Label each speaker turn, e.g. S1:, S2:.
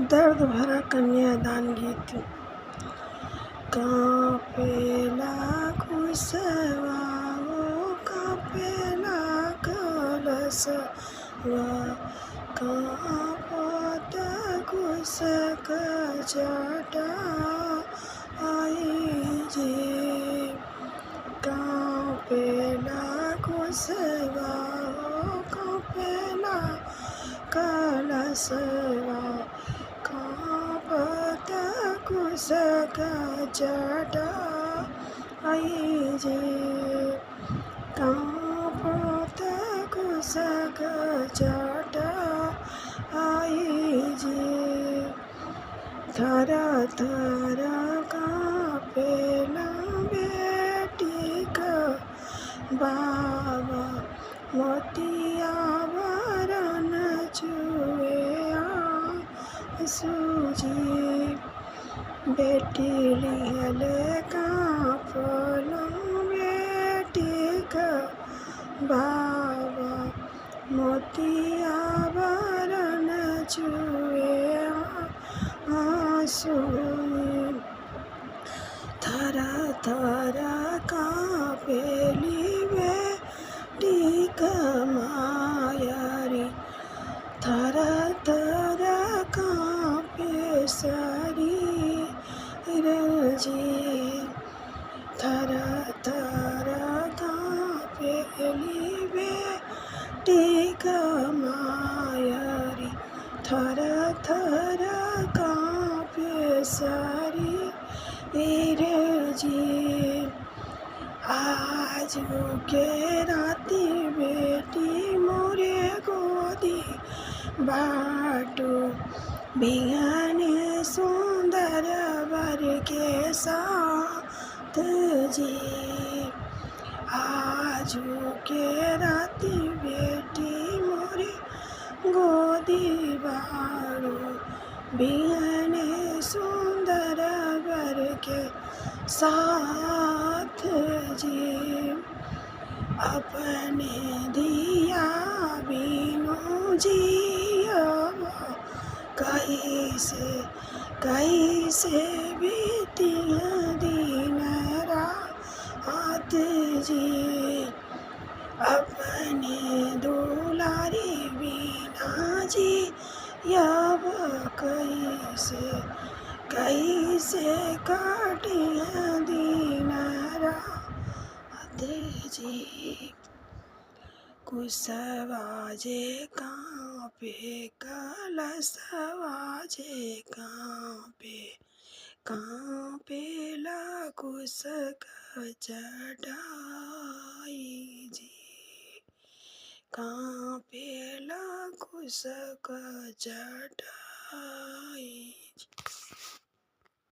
S1: दर्द भरा कन्यादान गीत। कांपेला खुशवा हो, कांपेला कलशवा, कांपत कुशक जटा जी। कांपेला खुशवा हो, कांपेला कलशवा, कांपत कुशक जटा जी। कांपत कुशक जटा जी। थर थर कांपेला बेटी का बाबा, मोतिया वरन चुए सूजी। बेटी लिहल कांपल बेटी का बाबा, मोतिया वरन चुए सूजी। थर थर कांपेली बेटी का मायरी, थर थर कांपे शरीर जी। थर थर कांपेली बेटी का मायरी, थर थर कांपे शरीर जी। आज के राती बेटी मोरे गोदी बाटो, बिहाने सुंदर वर के साथ जी। आज के राती बेटी मोरे गोदी बाड़ो, बिहाने सुंदर वर के साथ जी। अपने दिया बिनु जियब, कैसे बीतिया दिन रात जी। अपने दुलारी बिना जियब, कैसे काटिया दिन रात जी। कुशवा जे कांपे, कलशवा जे कांपे, कांपेला कुशक जटा जी। कांपेला कुशक जटा जी।